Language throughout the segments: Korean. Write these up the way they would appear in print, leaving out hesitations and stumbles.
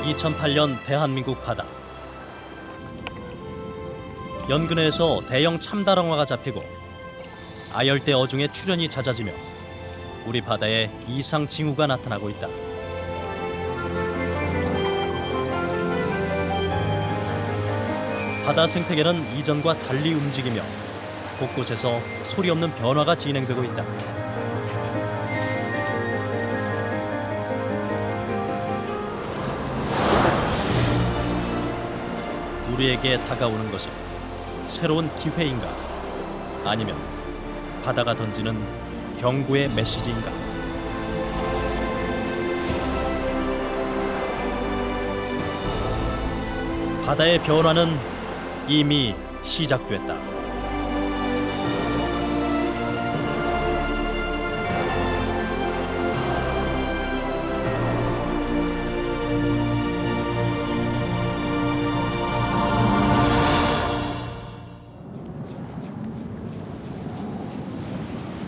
2008년 대한민국 바다. 연근해에서 대형 참다랑어가 잡히고 아열대 어종의 출현이 잦아지며 우리 바다에 이상 징후가 나타나고 있다. 바다 생태계는 이전과 달리 움직이며 곳곳에서 소리 없는 변화가 진행되고 있다. 우리에게 다가오는 것은 새로운 기회인가? 아니면 바다가 던지는 경고의 메시지인가? 바다의 변화는 이미 시작됐다.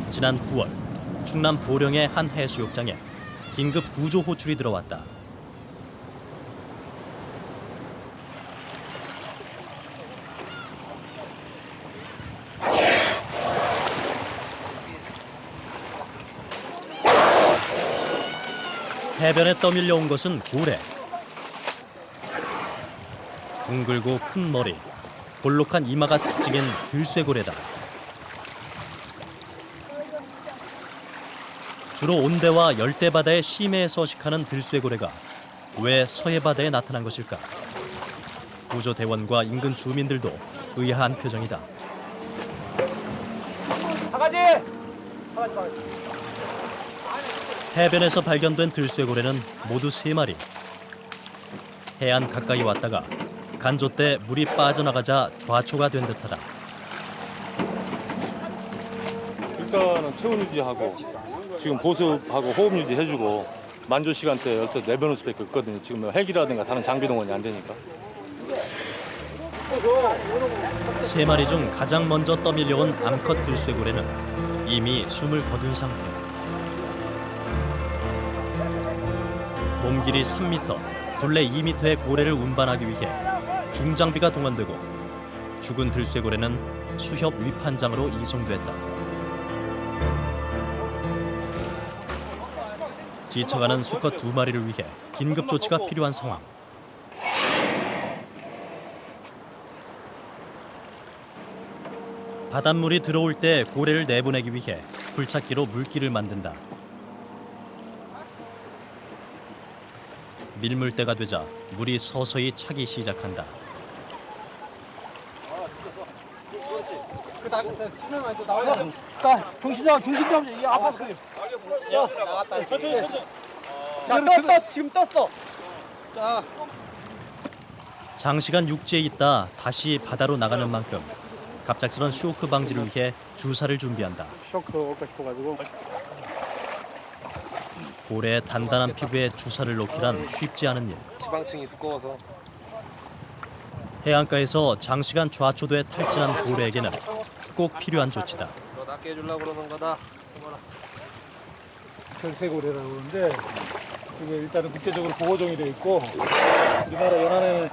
지난 9월 충남 보령의 한 해수욕장에 긴급 구조 호출이 들어왔다. 해변에 떠밀려 온 것은 고래. 둥글고 큰 머리, 볼록한 이마가 특징인 들쇠고래다. 주로 온대와 열대 바다의 심해에 서식하는 들쇠고래가 왜 서해 바다에 나타난 것일까? 구조대원과 인근 주민들도 의아한 표정이다. 바가지! 해변에서 발견된 들쇠고래는 모두 3마리. 해안 가까이 왔다가 간조 때 물이 빠져나가자 좌초가 된 듯하다. 일단은 체온 유지하고 지금 보습하고 호흡 유지 해주고 만조 시간대에 열대 내려놓을 수밖에 없거든요. 지금 헬기라든가 다른 장비 동원이 안 되니까. 3마리 중 가장 먼저 떠밀려온 암컷 들쇠고래는 이미 숨을 거둔 상태. 몸 길이 3m, 둘레 2m의 고래를 운반하기 위해 중장비가 동원되고 죽은 들쇠고래는 수협 위판장으로 이송됐다. 지쳐가는 수컷 2마리를 위해 긴급 조치가 필요한 상황. 바닷물이 들어올 때 고래를 내보내기 위해 굴착기로 물길을 만든다. 밀물대가 되자 물이 서서히 차기 시작한다. 자, 중심 좀, 이 아파서 그래. 나갔다. 천천히. 자, 떴, 지금 떴어. 자. 장시간 육지에 있다 다시 바다로 나가는 만큼 갑작스런 쇼크 방지를 위해 주사를 준비한다. 쇼크 올까 싶어가지고. 고래의 단단한 피부에 주사를 놓기란 쉽지 않은 일. 지방층이 두꺼워서. 해안가에서 장시간 좌초도에 탈진한 고래에게는 꼭 필요한 조치다. 너 낫게 해주려고 그러는 거다. 들쇠고래라고 그러는데 이게 일단은 국제적으로 보호종이 되어 있고 우리나라 연안에는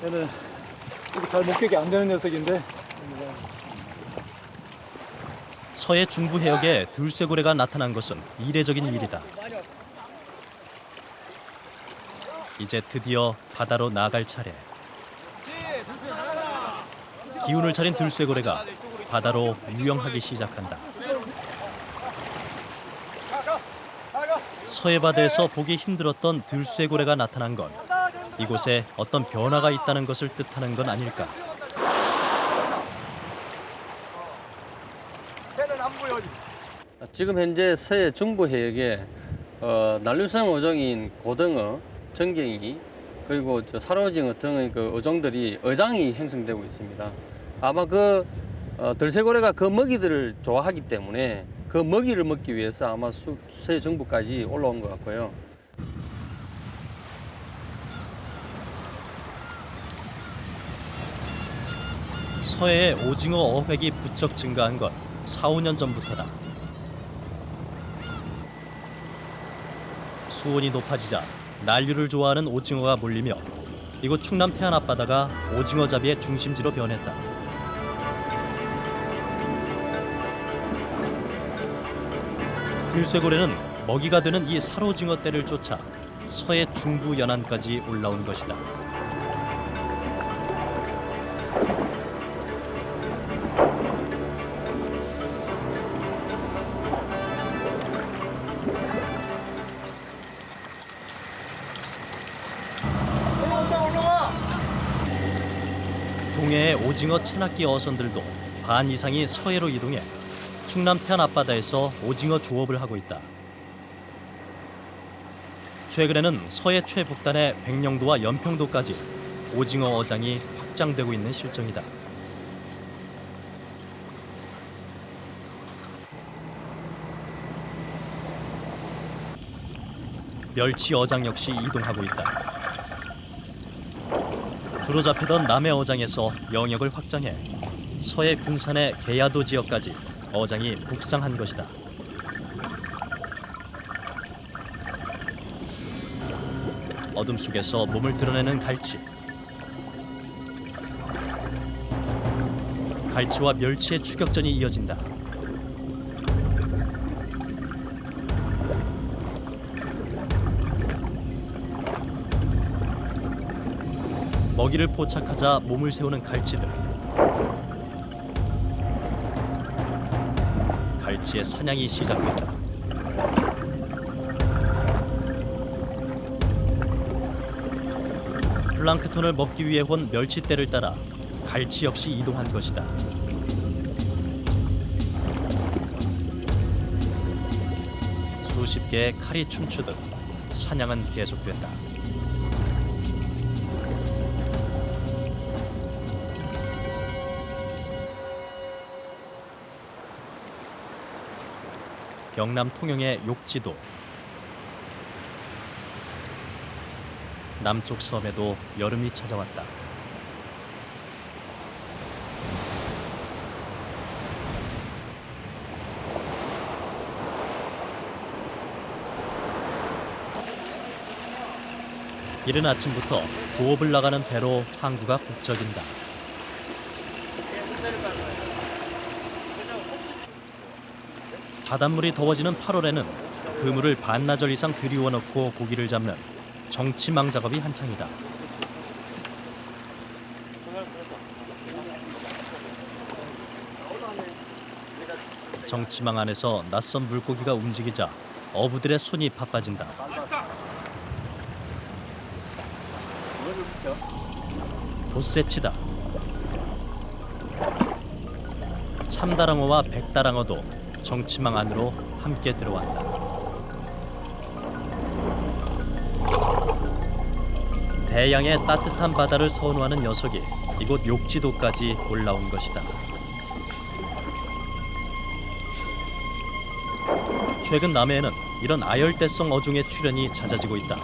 얘는 이렇게 잘 목격이 안 되는 녀석인데 서해 중부 해역에 들쇠고래가 나타난 것은 이례적인 일이다. 이제 드디어 바다로 나갈 차례. 기운을 차린 들쇠고래가 바다로 유영하기 시작한다. 서해 바다에서 보기 힘들었던 들쇠고래가 나타난 건 이곳에 어떤 변화가 있다는 것을 뜻하는 건 아닐까. 지금 현재 서해 중부 해역에 난류성 어종인 고등어, 전갱이 그리고 살오징어 등의 그 어종들이 어장이 형성되고 있습니다. 아마 들쇠고래가 그 먹이들을 좋아하기 때문에 그 먹이를 먹기 위해서 아마 서해 중부까지 올라온 것 같고요. 서해에 오징어 어획이 부쩍 증가한 건 4, 5년 전부터다. 수온이 높아지자 난류를 좋아하는 오징어가 몰리며 이곳 충남 태안 앞바다가 오징어 잡이의 중심지로 변했다. 들쇠고래는 먹이가 되는 이 살오징어 떼를 쫓아 서해 중부 연안까지 올라온 것이다. 동해의 오징어 체납기 어선들도 반 이상이 서해로 이동해 충남 태안 앞바다에서 오징어 조업을 하고 있다. 최근에는 서해 최북단의 백령도와 연평도까지 오징어 어장이 확장되고 있는 실정이다. 멸치 어장 역시 이동하고 있다. 주로 잡히던 남해 어장에서 영역을 확장해 서해 군산의 계야도 지역까지 어장이 북상한 것이다. 어둠 속에서 몸을 드러내는 갈치. 갈치와 멸치의 추격전이 이어진다. 먹이를 포착하자 몸을 세우는 갈치들. 갈치의 사냥이 시작된다. 플랑크톤을 먹기 위해 온 멸치떼를 따라 갈치 역시 이동한 것이다. 수십 개의 칼이 춤추듯 사냥은 계속된다. 경남 통영의 욕지도. 남쪽 섬에도 여름이 찾아왔다. 이른 아침부터 조업을 나가는 배로 항구가 북적인다. 바닷물이 더워지는 8월에는 그물을 반나절 이상 들이워놓고 고기를 잡는 정치망 작업이 한창이다. 정치망 안에서 낯선 물고기가 움직이자 어부들의 손이 바빠진다. 돛새치다. 참다랑어와 백다랑어도 정치망 안으로 함께 들어왔다. 대양의 따뜻한 바다를 선호하는 녀석이 이곳 욕지도까지 올라온 것이다. 최근 남해에는 이런 아열대성 어종의 출현이 잦아지고 있다.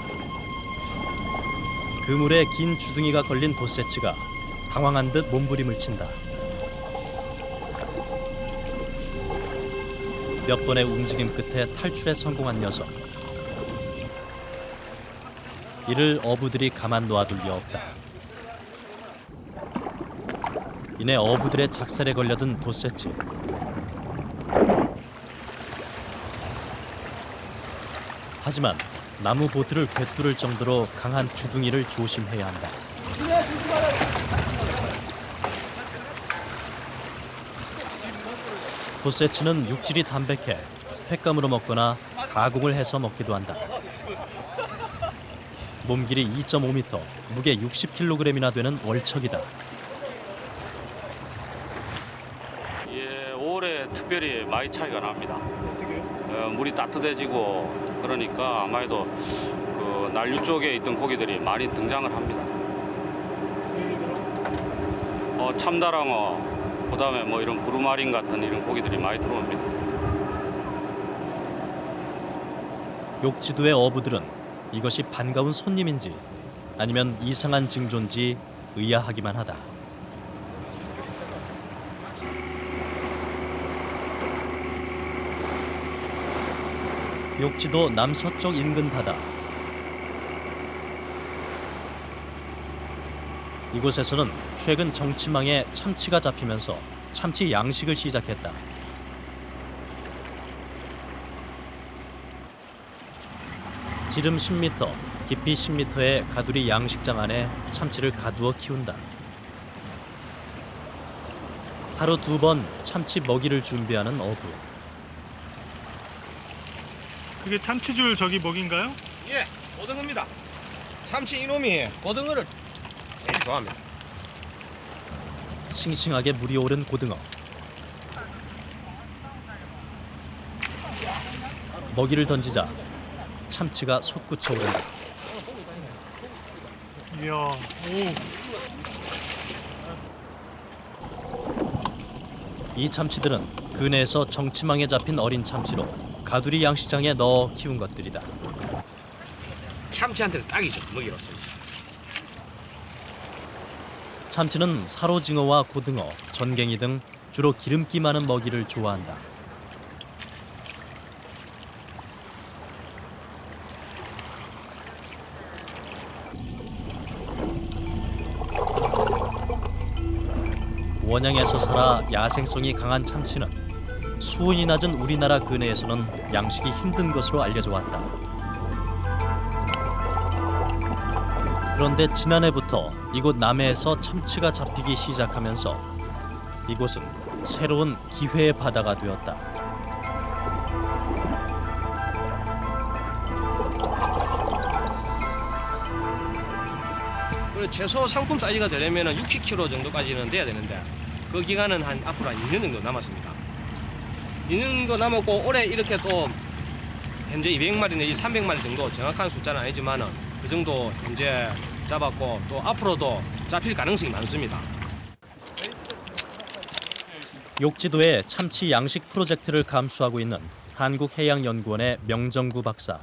그물에 긴 주둥이가 걸린 돛새치가 당황한 듯 몸부림을 친다. 몇 번의 움직임 끝에 탈출에 성공한 녀석. 이를 어부들이 가만 놔둘 리 없다. 이내 어부들의 작살에 걸려든 돛새치. 하지만 나무 보트를 꿰뚫을 정도로 강한 주둥이를 조심해야 한다. 돛새치는 육질이 담백해 횟감으로 먹거나 가공을 해서 먹기도 한다. 몸길이 2.5m, 무게 60kg이나 되는 월척이다. 예, 올해 특별히 많이 차이가 납니다. 물이 따뜻해지고 그러니까 아마도 그 난류 쪽에 있던 고기들이 많이 등장을 합니다. 참다랑어, 그다음에 뭐 이런 부루마린 같은 이런 고기들이 많이 들어옵니다. 욕지도의 어부들은 이것이 반가운 손님인지 아니면 이상한 징조인지 의아하기만 하다. 욕지도 남서쪽 인근 바다. 이곳에서는 최근 정치망에 참치가 잡히면서 참치 양식을 시작했다. 지름 10m, 깊이 10m의 가두리 양식장 안에 참치를 가두어 키운다. 하루 2번 참치 먹이를 준비하는 어부. 그게 참치줄 저기 먹인가요? 예, 고등어입니다. 참치 이놈이 고등어를 제일 좋아합니다. 싱싱하게 물이 오른 고등어. 먹이를 던지자 참치가 솟구쳐 오른다. 이야, 오. 이 참치들은 근해에서 정치망에 잡힌 어린 참치로 가두리 양식장에 넣어 키운 것들이다. 참치한테는 딱이죠, 먹이로서. 참치는 사로징어와 고등어, 전갱이 등 주로 기름기 많은 먹이를 좋아한다. 원양에서 살아 야생성이 강한 참치는 수온이 낮은 우리나라 근해에서는 양식이 힘든 것으로 알려져 왔다. 그런데 지난해부터 이곳 남해에서 참치가 잡히기 시작하면서 이곳은 새로운 기회의 바다가 되었다. 그리고 최소 상품 사이즈가 되려면 60kg 정도까지는 돼야 되는데 그 기간은 앞으로 한 2년 정도 남았습니다. 2년 정도 남았고 올해 이렇게 또 현재 200마리 내지 300마리 정도 정확한 숫자는 아니지만은 그 정도 현재 잡았고 또 앞으로도 잡힐 가능성이 많습니다. 욕지도의 참치 양식 프로젝트를 감수하고 있는 한국해양연구원의 명정구 박사.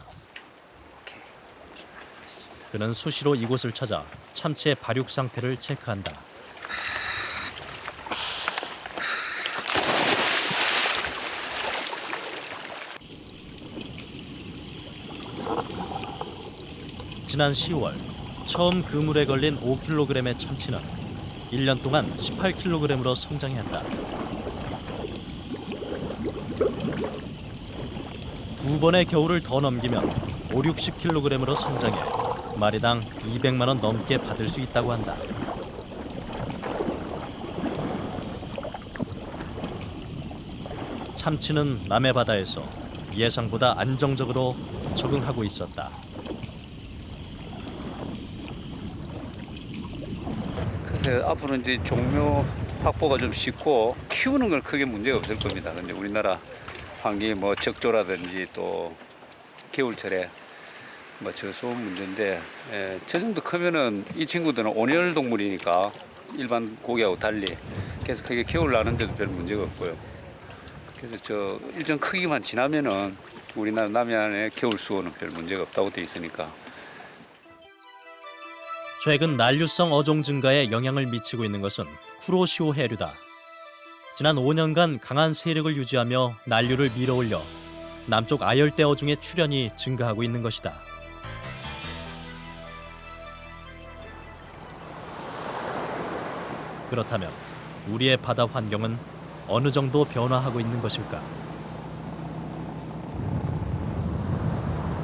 그는 수시로 이곳을 찾아 참치의 발육 상태를 체크한다. 지난 10월 처음 그물에 걸린 5kg의 참치는 1년 동안 18kg으로 성장했다. 두 번의 겨울을 더 넘기면 5, 60kg으로 성장해 마리당 200만 원 넘게 받을 수 있다고 한다. 참치는 남해 바다에서 예상보다 안정적으로 적응하고 있었다. 그래서 앞으로 이제 종묘 확보가 좀 쉽고 키우는 건 크게 문제가 없을 겁니다. 근데 우리나라 환경이 뭐 적조라든지 또 겨울철에 뭐 저소음 문제인데 저 정도 크면은 이 친구들은 온열 동물이니까 일반 고기하고 달리 그래서 크게 겨울 나는데도 별 문제가 없고요. 그래서 저 일정 크기만 지나면은 우리나라 남해안의 겨울 수온은 별 문제가 없다고 돼 있으니까. 최근 난류성 어종 증가에 영향을 미치고 있는 것은 쿠로시오 해류다. 지난 5년간 강한 세력을 유지하며 난류를 밀어올려 남쪽 아열대 어종의 출현이 증가하고 있는 것이다. 그렇다면 우리의 바다 환경은 어느 정도 변화하고 있는 것일까?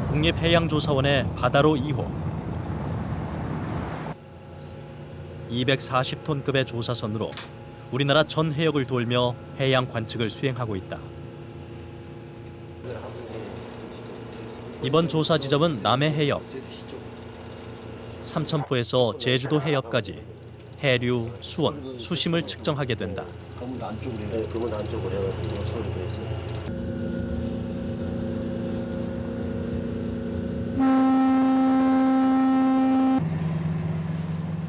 국립해양조사원의 바다로 2호 240톤급의 조사선으로 우리나라 전 해역을 돌며 해양 관측을 수행하고 있다. 이번 조사 지점은 남해 해역, 삼천포에서 제주도 해역까지 해류, 수온, 수심을 측정하게 된다. 검은 안쪽으로 해. 검은 안쪽으로 해가지고 소리 들었어요.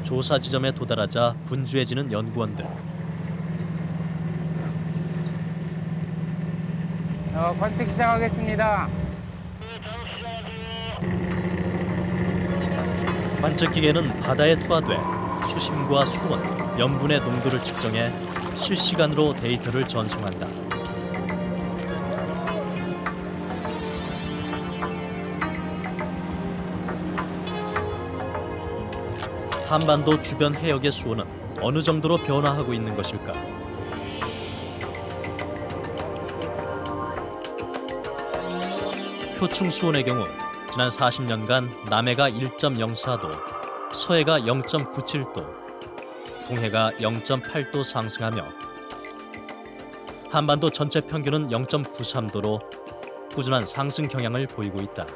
조사 지점에 도달하자 분주해지는 연구원들. 관측 시작하겠습니다. 관측 기계는 바다에 투하돼 수심과 수온, 염분의 농도를 측정해 실시간으로 데이터를 전송한다. 한반도 주변 해역의 수온은 어느 정도로 변화하고 있는 것일까? 표층 수온의 경우 지난 40년간 남해가 1.04도, 서해가 0.97도, 동해가 0.8도 상승하며 한반도 전체 평균은 0.93도로 꾸준한 상승 경향을 보이고 있다.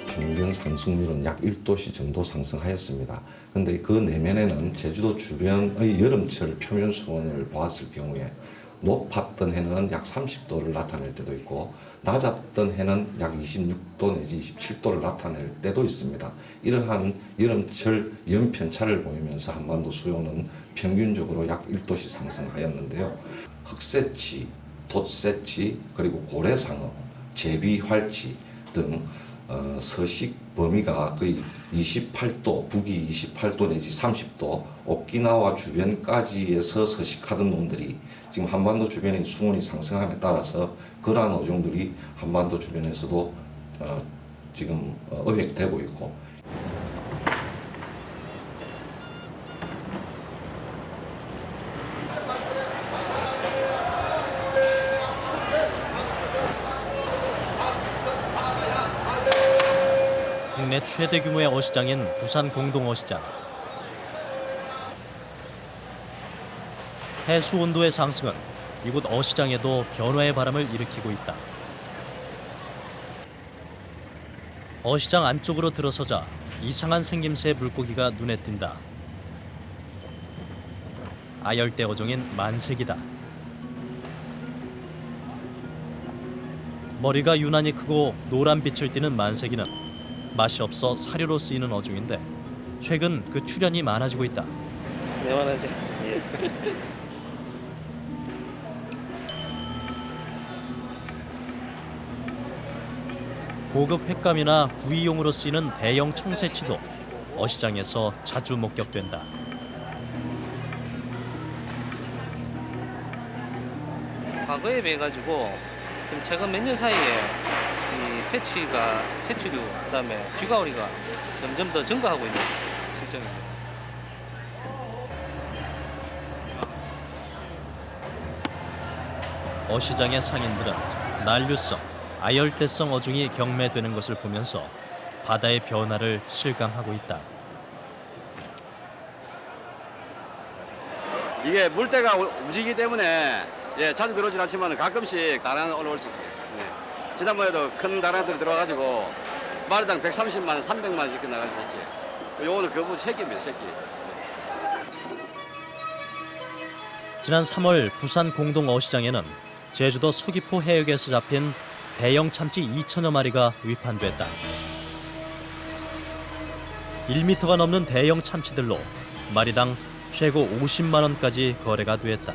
평균 상승률은 약 1도씨 정도 상승하였습니다. 그런데 그 내면에는 제주도 주변의 여름철 표면 수온을 보았을 경우에 높았던 해는 약 30도를 나타낼 때도 있고 낮았던 해는 약 26도 내지 27도를 나타낼 때도 있습니다. 이러한 여름철 연편차를 보이면서 한반도 수온은 평균적으로 약 1도씩 상승하였는데요. 흑새치, 돛새치, 그리고 고래상어, 제비활치 등 서식 범위가 거의 28도, 북위 28도 내지 30도, 오키나와 주변까지에서 서식하던 놈들이 지금 한반도 주변의 수온이 상승함에 따라서 그러한 어종들이 한반도 주변에서도 지금 어획되고 있고. 국내 최대 규모의 어시장인 부산 공동어시장. 해수 온도의 상승은 이곳 어시장에도 변화의 바람을 일으키고 있다. 어시장 안쪽으로 들어서자 이상한 생김새의 물고기가 눈에 띈다. 아열대 어종인 만색이다. 머리가 유난히 크고 노란 빛을 띠는 만색이는 맛이 없어 사료로 쓰이는 어종인데 최근 그 출현이 많아지고 있다. 내만하지. 고급 횟감이나 구이용으로 쓰이는 대형 청새치도 어시장에서 자주 목격된다. 과거에 비해 가지고 좀 최근 몇 년 사이에 이 새치류, 그다음에 쥐가오리가 점점 더 증가하고 있는 실정입니다. 어시장의 상인들은 난류성, 아열대성 어종이 경매되는 것을 보면서 바다의 변화를 실감하고 있다. 이게 물때가 움직이기 때문에 자주 들어오진 않지만 가끔씩 다낭 올라올 수 있어요. 지난번에도 큰 다낭들이 들어와가지고 마리당 130만, 300만씩 나가지고 했지. 요거는 그거 새끼입니다, 새끼. 지난 3월 부산 공동어시장에는 제주도 서귀포 해역에서 잡힌 대형 참치 2천여 마리가 위판됐다. 1m가 넘는 대형 참치들로 마리당 최고 50만 원까지 거래가 됐다.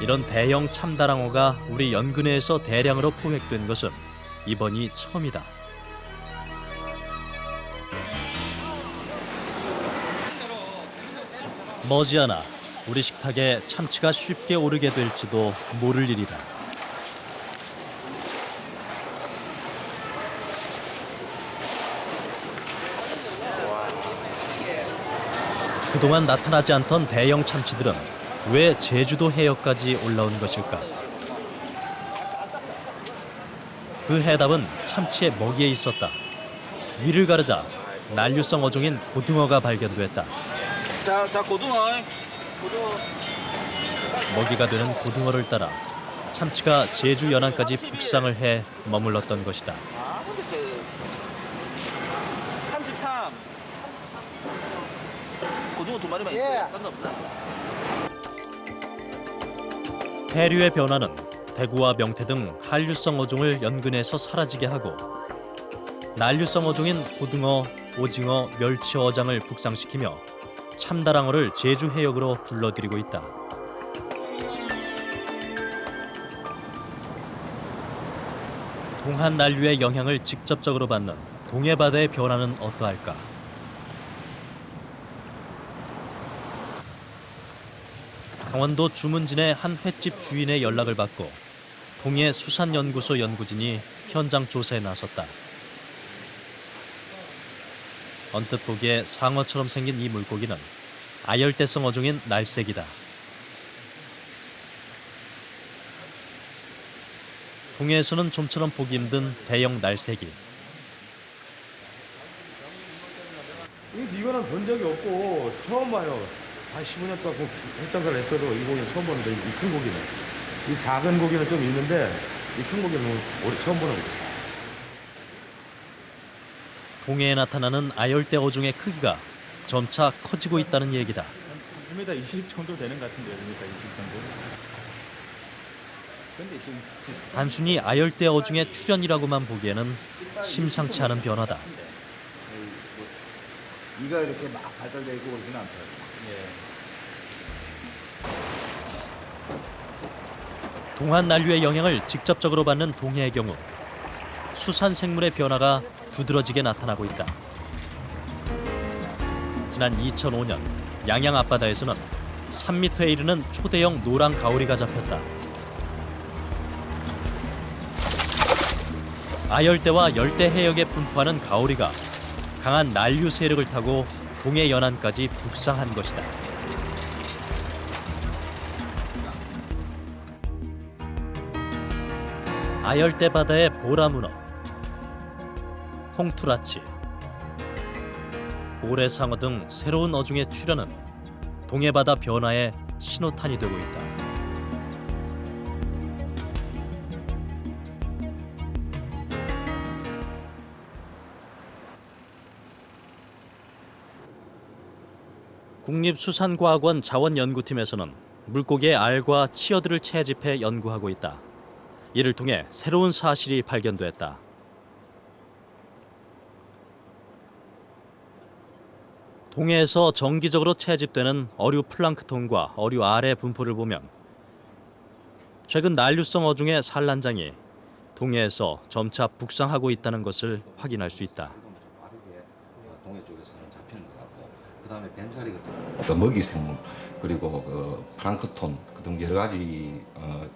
이런 대형 참다랑어가 우리 연근해에서 대량으로 포획된 것은 이번이 처음이다. 머지않아 우리 식탁에 참치가 쉽게 오르게 될지도 모를 일이다. 그동안 나타나지 않던 대형 참치들은 왜 제주도 해역까지 올라온 것일까? 그 해답은 참치의 먹이에 있었다. 위를 가르자 난류성 어종인 고등어가 발견됐다. 자, 고등어. 먹이가 되는 고등어를 따라 참치가 제주 연안까지 북상을 해 머물렀던 것이다. 33. 고등어 2마리만 있어요. 딴 거 없나? 해류의 변화는 대구와 명태 등 한류성 어종을 연근해서 사라지게 하고 난류성 어종인 고등어, 오징어, 멸치 어장을 북상시키며 참다랑어를 제주 해역으로 불러들이고 있다. 동한 난류의 영향을 직접적으로 받는 동해 바다의 변화는 어떠할까? 강원도 주문진의 한 횟집 주인의 연락을 받고 동해 수산연구소 연구진이 현장 조사에 나섰다. 언뜻 보기에 상어처럼 생긴 이 물고기는 아열대성 어종인 날쌔기다. 동해에서는 좀처럼 보기 힘든 대형 날쌔기. 이거는 본 적이 없고 처음 봐요. 한 15년 동안 횟장사를 했어도 이 고기는 처음 보는데 이 큰 고기는. 이 작은 고기는 좀 있는데 이 큰 고기는 오늘 처음 보는 거예요. 동해에 나타나는 아열대 어종의 크기가 점차 커지고 있다는 얘기다. 1m 20 정도 되는 것 같은데요. 1m 20 정도. 근데 지금 단순히 아열대 어종의 출현이라고만 보기에는 심상치 않은 변화다. 이가 이렇게 막 발달되어 있고 그러지는 않더라고요. 동한 난류의 영향을 직접적으로 받는 동해의 경우 수산 생물의 변화가 두드러지게 나타나고 있다. 지난 2005년 양양 앞바다에서는 3m에 이르는 초대형 노랑 가오리가 잡혔다. 아열대와 열대 해역에 분포하는 가오리가 강한 난류 세력을 타고 동해 연안까지 북상한 것이다. 아열대 바다의 보라문어, 홍투라치, 고래상어 등 새로운 어종의 출현은 동해바다 변화의 신호탄이 되고 있다. 국립수산과학원 자원연구팀에서는 물고기의 알과 치어들을 채집해 연구하고 있다. 이를 통해 새로운 사실이 발견됐다. 동해에서 정기적으로 채집되는 어류 플랑크톤과 어류 알의 분포를 보면 최근 난류성 어종의 산란장이 동해에서 점차 북상하고 있다는 것을 확인할 수 있다. 동해 쪽에서는 잡히는 것 같고, 그다음에 벤자리 같은 먹이 생물 그리고 플랑크톤 등 여러 가지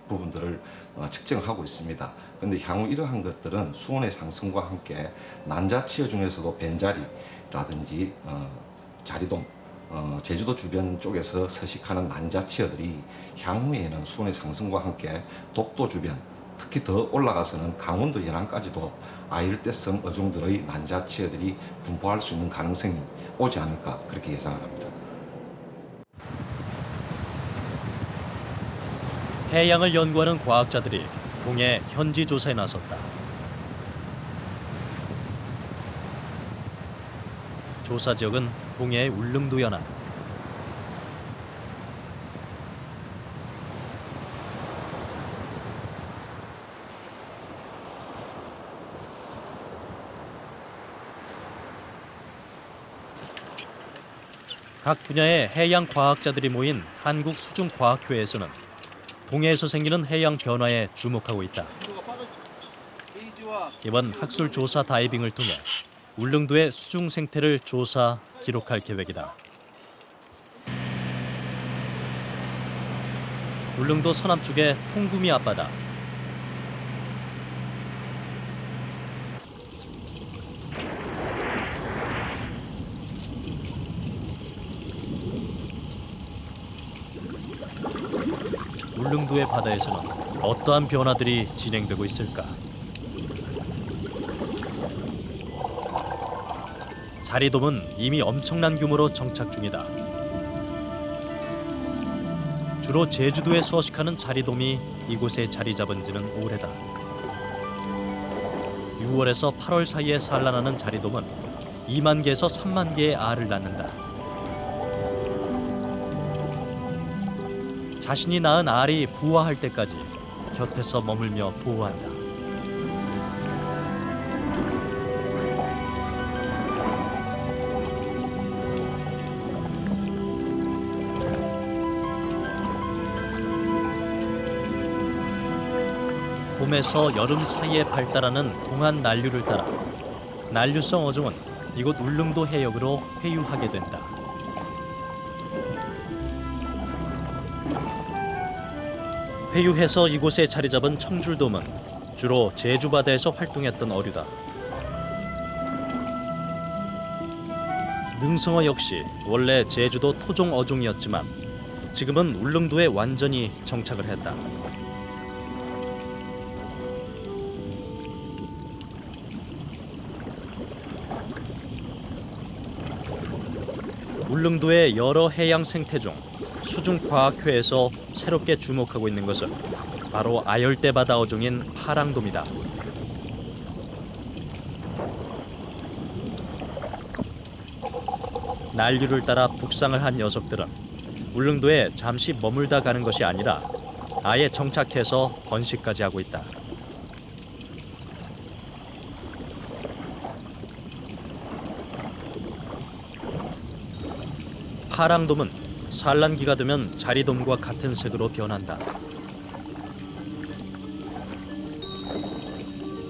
부분들을 측정하고 있습니다. 그런데 향후 이러한 것들은 수온의 상승과 함께 난자치어 중에서도 벤자리라든지 자리돔, 제주도 주변 쪽에서 서식하는 난자치어들이 향후에는 수온의 상승과 함께 독도 주변, 특히 더 올라가서는 강원도 연안까지도 아열대성 어종들의 난자치어들이 분포할 수 있는 가능성이 오지 않을까 그렇게 예상을 합니다. 해양을 연구하는 과학자들이 동해 현지 조사에 나섰다. 조사 지역은 동해의 울릉도 연안. 각 분야의 해양 과학자들이 모인 한국수중과학회에서는 동해에서 생기는 해양 변화에 주목하고 있다. 이번 학술 조사 다이빙을 통해 울릉도의 수중 생태를 조사, 기록할 계획이다. 울릉도 서남쪽의 통구미 앞바다. 울릉도의 바다에서는 어떠한 변화들이 진행되고 있을까? 자리돔은 이미 엄청난 규모로 정착 중이다. 주로 제주도에 서식하는 자리돔이 이곳에 자리 잡은 지는 오래다. 6월에서 8월 사이에 산란하는 자리돔은 2만 개에서 3만 개의 알을 낳는다. 자신이 낳은 알이 부화할 때까지 곁에서 머물며 보호한다. 봄에서 여름 사이에 발달하는 동안 난류를 따라 난류성 어종은 이곳 울릉도 해역으로 회유하게 된다. 회유해서 이곳에 자리 잡은 청줄돔은 주로 제주 바다에서 활동했던 어류다. 능성어 역시 원래 제주도 토종 어종이었지만 지금은 울릉도에 완전히 정착을 했다. 울릉도의 여러 해양 생태 중 수중과학회에서 새롭게 주목하고 있는 것은 바로 아열대 바다 어종인 파랑돔이다. 난류를 따라 북상을 한 녀석들은 울릉도에 잠시 머물다 가는 것이 아니라 아예 정착해서 번식까지 하고 있다. 파랑돔은 산란기가 되면 자리돔과 같은 색으로 변한다.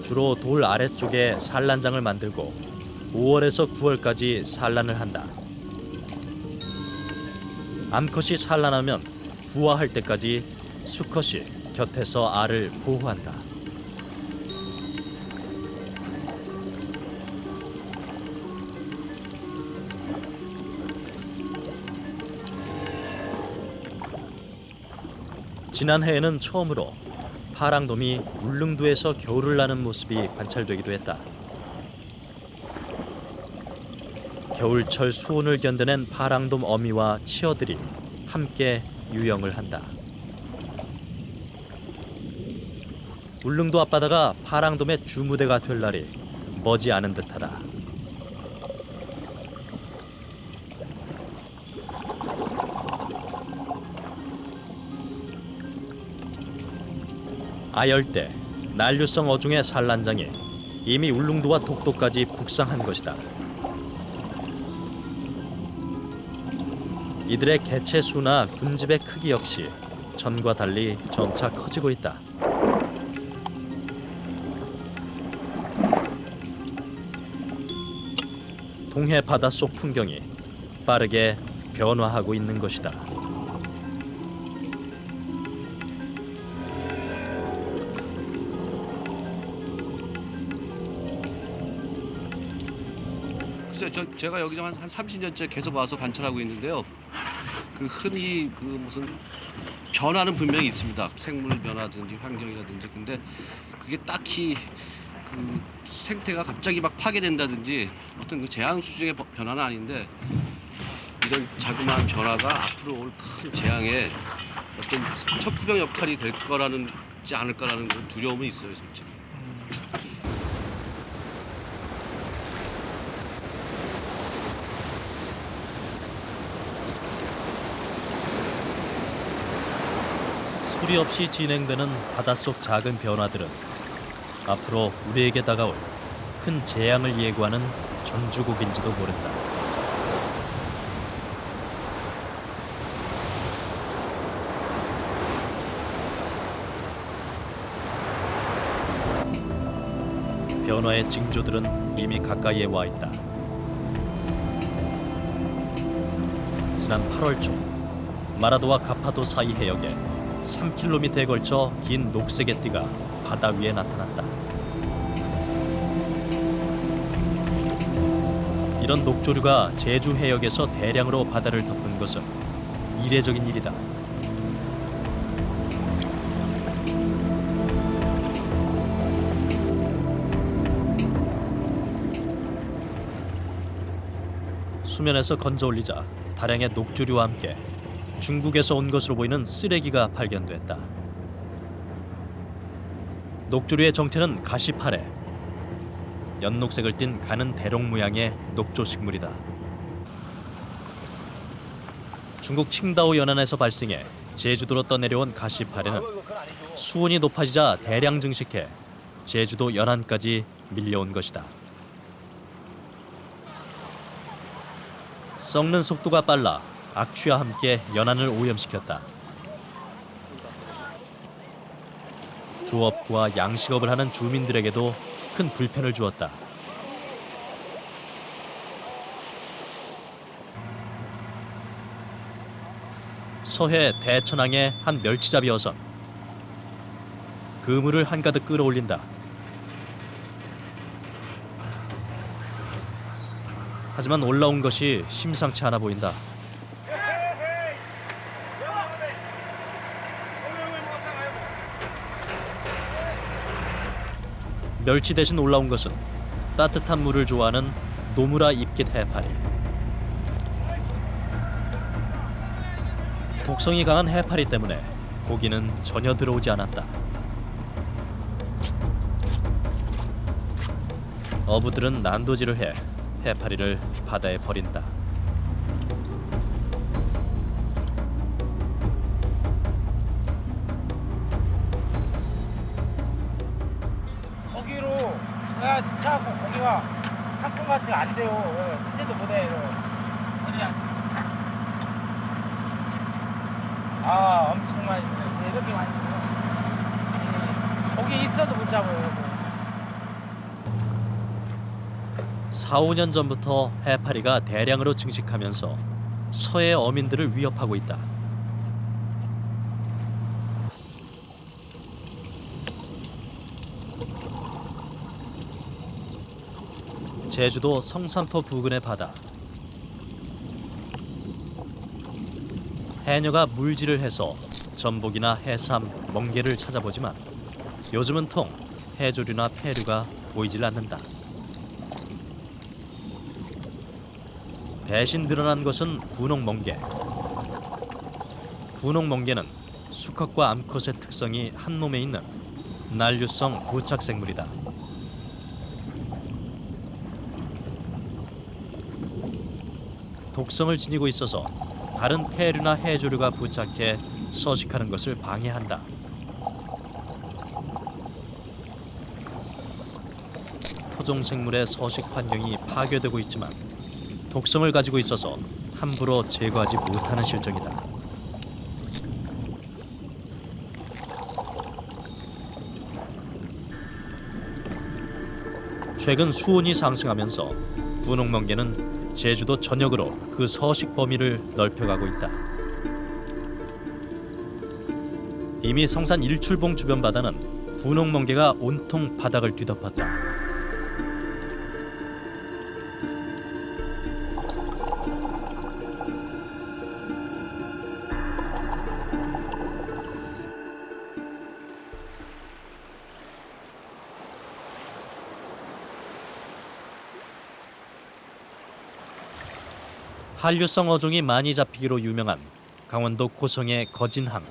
주로 돌 아래쪽에 산란장을 만들고 5월에서 9월까지 산란을 한다. 암컷이 산란하면 부화할 때까지 수컷이 곁에서 알을 보호한다. 지난해에는 처음으로 파랑돔이 울릉도에서 겨울을 나는 모습이 관찰되기도 했다. 겨울철 수온을 견뎌낸 파랑돔 어미와 치어들이 함께 유영을 한다. 울릉도 앞바다가 파랑돔의 주무대가 될 날이 머지 않은 듯하다. 아열대, 난류성 어종의 산란장이 이미 울릉도와 독도까지 북상한 것이다. 이들의 개체 수나 군집의 크기 역시 전과 달리 점차 커지고 있다. 동해 바닷속 풍경이 빠르게 변화하고 있는 것이다. 제가 여기서 한 30년째 계속 와서 관찰하고 있는데요. 그 흔히 그 무슨 변화는 분명히 있습니다. 생물 변화든지 환경이라든지. 근데 그게 딱히 그 생태가 갑자기 막 파괴된다든지 어떤 그 재앙 수준의 변화는 아닌데 이런 자그마한 변화가 앞으로 올 큰 재앙의 어떤 척후병 역할이 될 거라는 지 않을까라는 그런 두려움은 있어요, 솔직히. 소리 없이 진행되는 바닷속 작은 변화들은 앞으로 우리에게 다가올 큰 재앙을 예고하는 전주곡인지도 모른다. 변화의 징조들은 이미 가까이에 와 있다. 지난 8월 초 마라도와 가파도 사이 해역에 3km에 걸쳐 긴 녹색의 띠가 바다 위에 나타났다. 이런 녹조류가 제주 해역에서 대량으로 바다를 덮은 것은 이례적인 일이다. 수면에서 건져 올리자 다량의 녹조류와 함께 중국에서 온 것으로 보이는 쓰레기가 발견됐다. 녹조류의 정체는 가시파래. 연녹색을 띤 가는 대롱 모양의 녹조 식물이다. 중국 칭다오 연안에서 발생해 제주도로 떠내려온 가시파래는 수온이 높아지자 대량 증식해 제주도 연안까지 밀려온 것이다. 썩는 속도가 빨라 악취와 함께 연안을 오염시켰다. 조업과 양식업을 하는 주민들에게도 큰 불편을 주었다. 서해 대천항의 한 멸치잡이 어선. 그물을 한가득 끌어올린다. 하지만 올라온 것이 심상치 않아 보인다. 멸치 대신 올라온 것은 따뜻한 물을 좋아하는 노무라 입깃 해파리. 독성이 강한 해파리 때문에 고기는 전혀 들어오지 않았다. 어부들은 난도질을 해 해파리를 바다에 버린다. 고기로 내가 스쳐갖고 고기가 상품가치가 안 돼요. 쓰지도 못해요. 아, 엄청 많이 들어요. 이렇게 많이 들어요. 고기 있어도 못 잡아요. 4, 5년 전부터 해파리가 대량으로 증식하면서 서해 어민들을 위협하고 있다. 제주도 성산포 부근의 바다. 해녀가 물질을 해서 전복이나 해삼, 멍게를 찾아보지만 요즘은 통 해조류나 폐류가 보이질 않는다. 대신 늘어난 것은 분홍멍게. 분홍멍게는 수컷과 암컷의 특성이 한 몸에 있는 난류성 부착생물이다. 독성을 지니고 있어서 다른 폐류나 해조류가 부착해 서식하는 것을 방해한다. 토종생물의 서식 환경이 파괴되고 있지만 독성을 가지고 있어서 함부로 제거하지 못하는 실정이다. 최근 수온이 상승하면서 분홍멍게는 제주도 전역으로 그 서식 범위를 넓혀가고 있다. 이미 성산 일출봉 주변 바다는 분홍멍게가 온통 바닥을 뒤덮었다. 한류성 어종이 많이 잡히기로 유명한 강원도 고성의 거진항.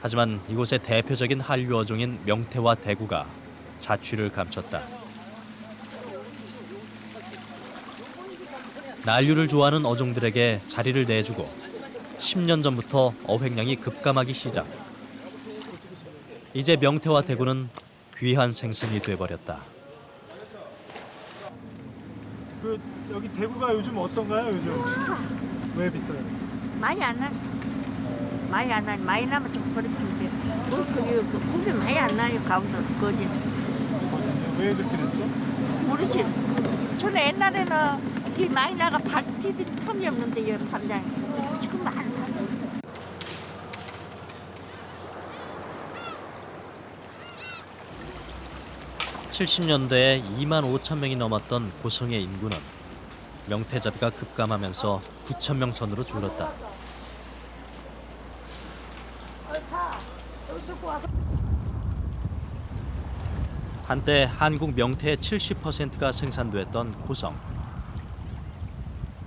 하지만 이곳의 대표적인 한류 어종인 명태와 대구가 자취를 감췄다. 난류를 좋아하는 어종들에게 자리를 내주고 10년 전부터 어획량이 급감하기 시작. 이제 명태와 대구는 귀한 생선이 돼버렸다. 여기 대구가 요즘 어떤가요? 요즘 비싸. 왜 비싸요? 많이 안 나. 많이 나면 좀 버릇인데. 그 고기 많이 안 나요. 강원도 거진. 왜 그렇게 됐죠? 모르지. 전에 옛날에는 이 많이 나가 발디딜 텀이 없는데 여기 담장. 지금 많이 나. (70년대에) 2만 5천 명이 넘었던 고성의 인구는 명태잡이가 급감하면서 9천 명 선으로 줄었다. 한때 한국 명태의 70%가 생산됐던 고성.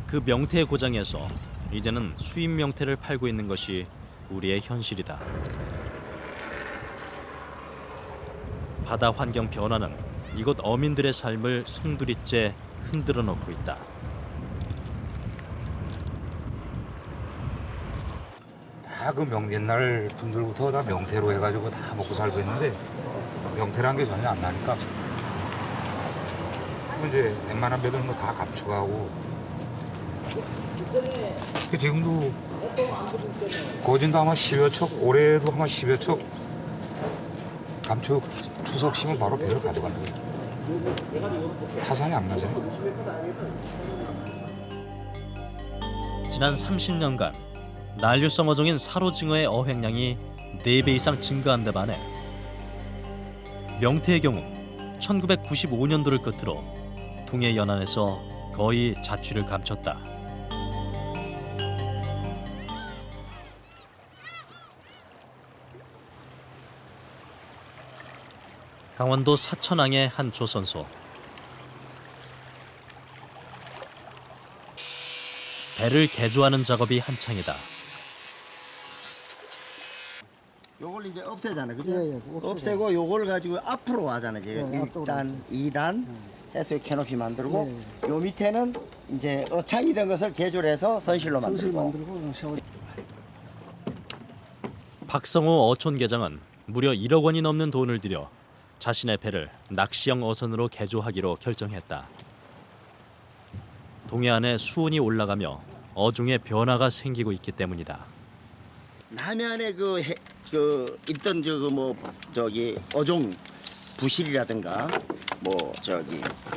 그 명태의 고장에서 이제는 수입 명태를 팔고 있는 것이 우리의 현실이다. 바다 환경 변화는 이곳 어민들의 삶을 송두리째 흔들어 놓고 있다. 다 그 옛날 분들부터 다 명태로 해가지고 다 먹고 살고 있는데 명태란 게 전혀 안 나니까 이제 웬만한 배들은 뭐 다 감축하고 지금도 거진도 아마 10여 척, 올해도 아마 10여 척 감축 추석 시면 바로 배를 가져간다. 타산이 안 나잖아요. 지난 30년간 난류성 어종인 사로징어의 어획량이 4배 이상 증가한 데 반해 명태의 경우 1995년도를 끝으로 동해 연안에서 거의 자취를 감췄다. 강원도 사천항의 한 조선소. 배를 개조하는 작업이 한창이다. 요걸 이제 없애잖아요. 그죠? 없애고 요걸 가지고 앞으로 하잖아요. 지금 1단, 2단 해서 캐노피 만들고 요 밑에는 이제 어창이 된 것을 개조를 해서 선실로 만들고. 박성호 어촌계장은 무려 1억 원이 넘는 돈을 들여 자신의 배를 낚시형 어선으로 개조하기로 결정했다. 동해안에 수온이 올라가며 어종의 변화가 생기고 있기 때문이다. 남해안에 있던 어종 부실이라든가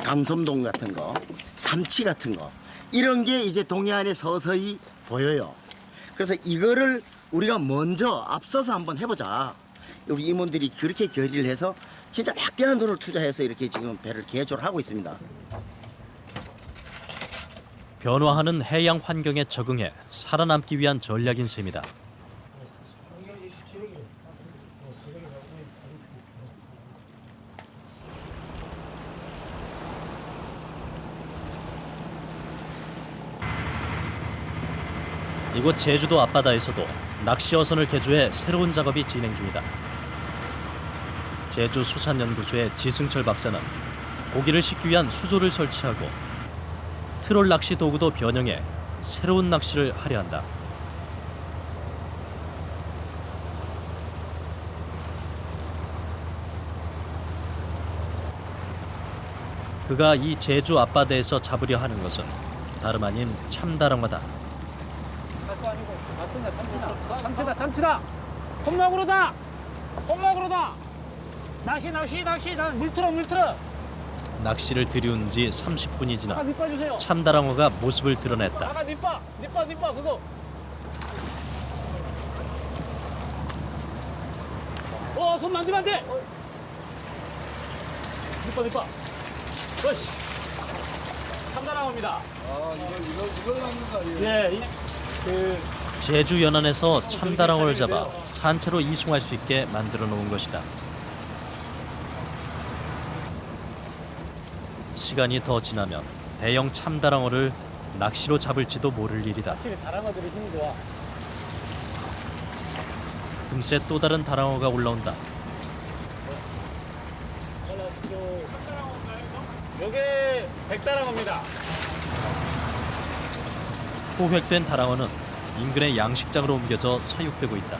강섬동 같은 거, 삼치 같은 거 이런 게 이제 동해안에 서서히 보여요. 그래서 이거를 우리가 먼저 앞서서 한번 해보자. 우리 임원들이 그렇게 결의를 해서 진짜 막대한 돈을 투자해서 이렇게 지금 배를 개조를 하고 있습니다. 변화하는 해양 환경에 적응해 살아남기 위한 전략인 셈이다. 이곳 제주도 앞바다에서도 낚시 어선을 개조해 새로운 작업이 진행 중이다. 제주수산연구소의 지승철 박사는 고기를 싣기 위한 수조를 설치하고 트롤 낚시 도구도 변형해 새로운 낚시를 하려 한다. 그가 이 제주 앞바다에서 잡으려 하는 것은 다름 아닌 참다랑어다. 참치다. 콩나구로다. 낚시. 물 틀어. 낚시를 들이운 지 30분이 지나 아까 밑바 주세요. 참다랑어가 모습을 드러냈다. 아까 밑바 그거. 손 만지면 안 돼. 밑바. 그렇지. 참다랑어입니다. 이걸 하는 거 아니에요? 예, 제주 연안에서 참다랑어를 잡아 산채로 이송할 수 있게 만들어 놓은 것이다. 시간이 더 지나면 대형 참다랑어를 낚시로 잡을지도 모를 일이다. 확실히 다랑어들이 힘이 좋아. 금세 또 다른 다랑어가 올라온다. 요게 백다랑어입니다. 포획된 다랑어는 인근의 양식장으로 옮겨져 사육되고 있다.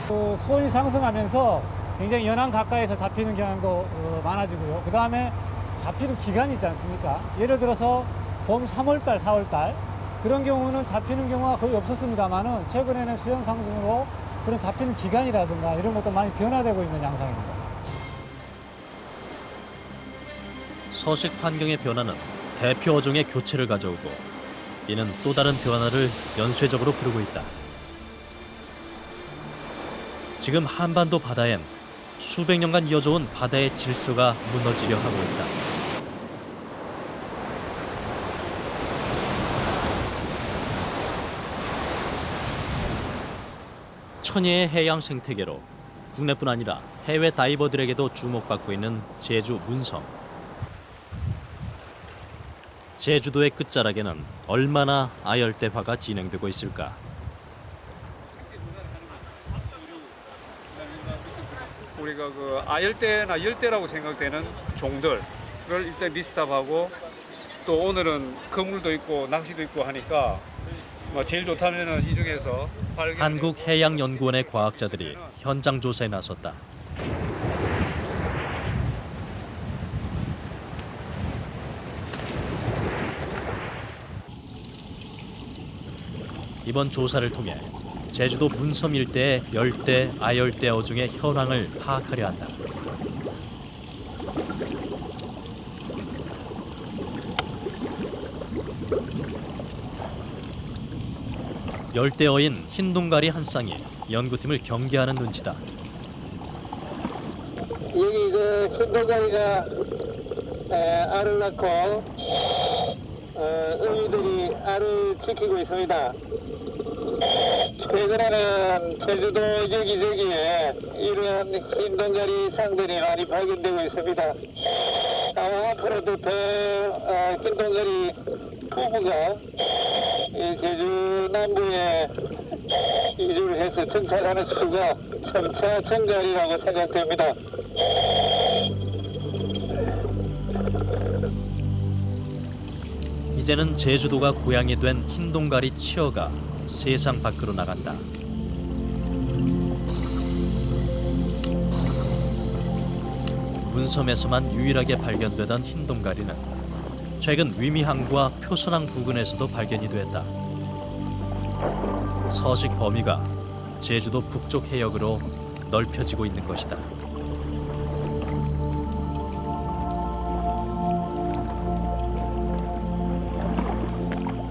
수온이 상승하면서 굉장히 연안 가까이서 잡히는 경향도 많아지고요. 그 다음에 잡히는 기간이 있지 않습니까? 예를 들어서 봄 3월달, 4월달 그런 경우는 잡히는 경우가 거의 없었습니다만은 최근에는 수온 상승으로 그런 잡히는 기간이라든가 이런 것도 많이 변화되고 있는 양상입니다. 서식 환경의 변화는 대표 어종의 교체를 가져오고 이는 또 다른 변화를 연쇄적으로 부르고 있다. 지금 한반도 바다엔 수백 년간 이어져온 바다의 질서가 무너지려 하고 있다. 천혜의 해양 생태계로 국내뿐 아니라 해외 다이버들에게도 주목받고 있는 제주 문섬. 제주도의 끝자락에는 얼마나 아열대화가 진행되고 있을까? 우리가 그 아열대나 열대라고 생각되는 종들을 일단 리스트업하고 또 오늘은 그물도 있고 낚시도 있고 하니까 제일 좋다면은 이 중에서 한국해양연구원의 과학자들이 현장 조사에 나섰다. 이번 조사를 통해 제주도 문섬 일대의 열대, 아열대 어종의 현황을 파악하려 한다. 열대어인 흰둥가리 한 쌍이 연구팀을 경계하는 눈치다. 여기 흰둥가리가 알을 낳고 어미들이 알을 지키고 있습니다. 최근에는 제주도 여기저기에 이러한 흰 동가리 상들이 많이 발견되고 있습니다. 아마 앞으로도 더 흰 동가리 부부가 이 제주 남부에 이주를 해서 정착하는 수가 점차 증가하리라고 생각됩니다. 이제는 제주도가 고향이 된 흰동가리 치어가 세상 밖으로 나간다. 문섬에서만 유일하게 발견되던 흰동가리는 최근 위미항과 표선항 부근에서도 발견이 됐다. 서식 범위가 제주도 북쪽 해역으로 넓혀지고 있는 것이다.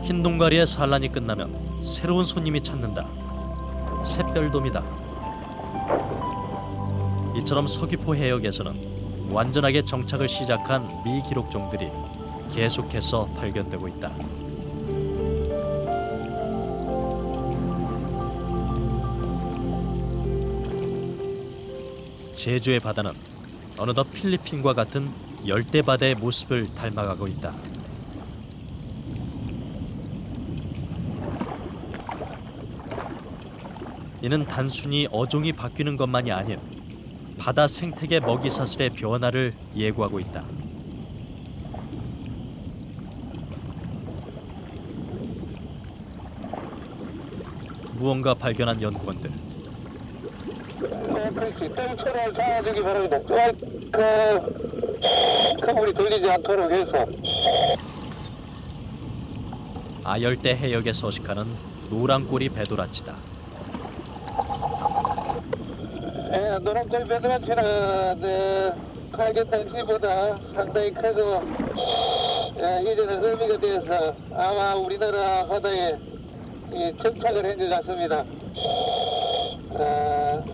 흰동가리의 산란이 끝나면 새로운 손님이 찾는다. 샛별돔이다. 이처럼 서귀포 해역에서는 완전하게 정착을 시작한 미기록종들이 계속해서 발견되고 있다. 제주의 바다는 어느덧 필리핀과 같은 열대 바다의 모습을 닮아가고 있다. 이는 단순히 어종이 바뀌는 것만이 아닌 바다 생태계 먹이사슬의 변화를 예고하고 있다. 무언가 발견한 연구원들. 그렇지. 땡초를 잡아주기 바랍니다. 큰 물이 들리지 않도록 해서. 아열대 해역에 서식하는 노란꼬리 배도라치다. 노란꼬리 배도라치는 발견 당시보다 상당히 크고 이제는 의미가 되어서 아마 우리나라 바다에 정착을 한 것 같습니다.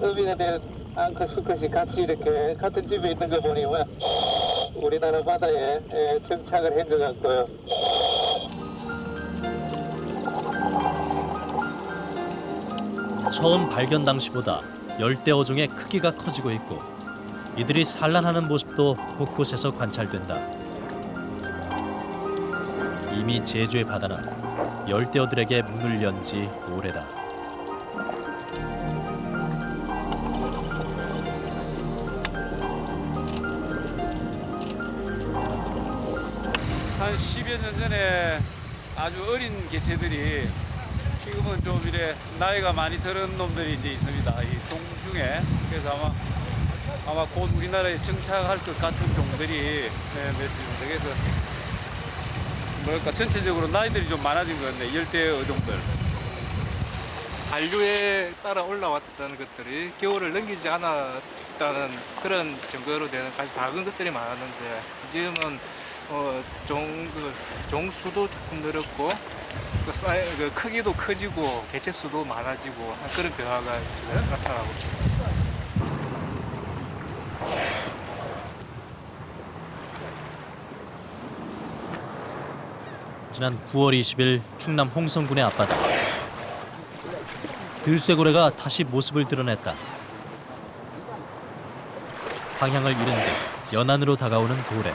의미가 된 앙컷 수컷이 같이 이렇게 같은 집에 있는 거 보니 우리나라 바다에 정착을 한 것 같고요. 처음 발견 당시보다 열대 어종의 크기가 커지고 있고 이들이 산란하는 모습도 곳곳에서 관찰된다. 이미 제주의 바다는 열대어들에게 문을 연 지 오래다. 한 10여 년 전에 아주 어린 개체들이 지금은 좀 이래 나이가 많이 들은 놈들이 이제 있습니다. 이 종 중에. 그래서 아마 곧 우리나라에 정착할 것 같은 종들이 맺습니다. 그래서 뭐랄까 전체적으로 나이들이 좀 많아진 것 같네. 열대 어종들. 한류에 따라 올라왔던 것들이 겨울을 넘기지 않았다는 그런 증거로 되는 아주 작은 것들이 많았는데 지금은 종 수도 조금 늘었고 그 크기도 커지고 개체 수도 많아지고 그런 변화가 지금 나타나고 있습니다. 지난 9월 20일 충남 홍성군의 앞바다. 들쇠고래가 다시 모습을 드러냈다. 방향을 잃은 듯 연안으로 다가오는 고래.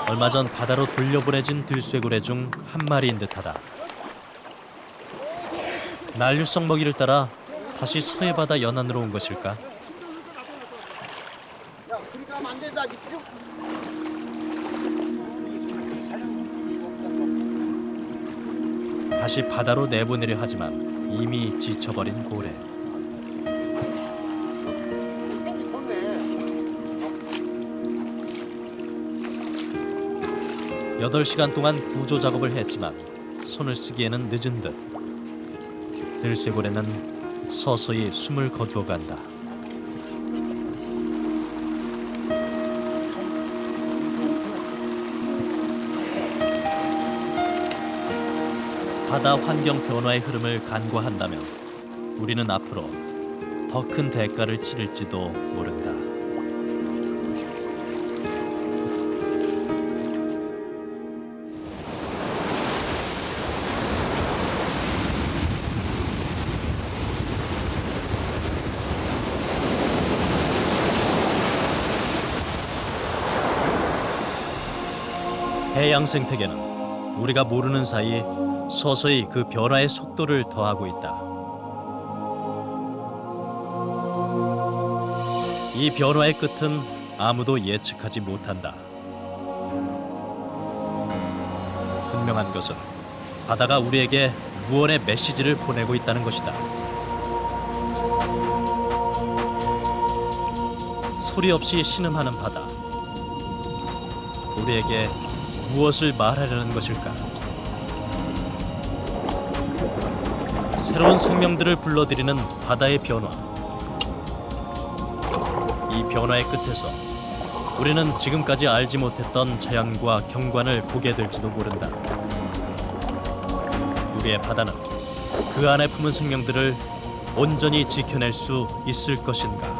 얼마 전 바다로 돌려보내진 들쇠고래 중 한 마리인 듯하다. 난류성 먹이를 따라 다시 서해바다 연안으로 온 것일까? 다시 바다로 내보내려 하지만 이미 지쳐버린 고래. 여덟 시간 동안 구조 작업을 했지만 손을 쓰기에는 늦은 듯. 들쇠고래는 서서히 숨을 거두어간다. 바다 환경 변화의 흐름을 간과한다면 우리는 앞으로 더 큰 대가를 치를지도 모른다. 해양 생태계는 우리가 모르는 사이 서서히 그 변화의 속도를 더하고 있다. 이 변화의 끝은 아무도 예측하지 못한다. 분명한 것은 바다가 우리에게 무언의 메시지를 보내고 있다는 것이다. 소리 없이 신음하는 바다. 우리에게 무엇을 말하려는 것일까? 새로운 생명들을 불러들이는 바다의 변화. 이 변화의 끝에서 우리는 지금까지 알지 못했던 자연과 경관을 보게 될지도 모른다. 우리의 바다는 그 안에 품은 생명들을 온전히 지켜낼 수 있을 것인가?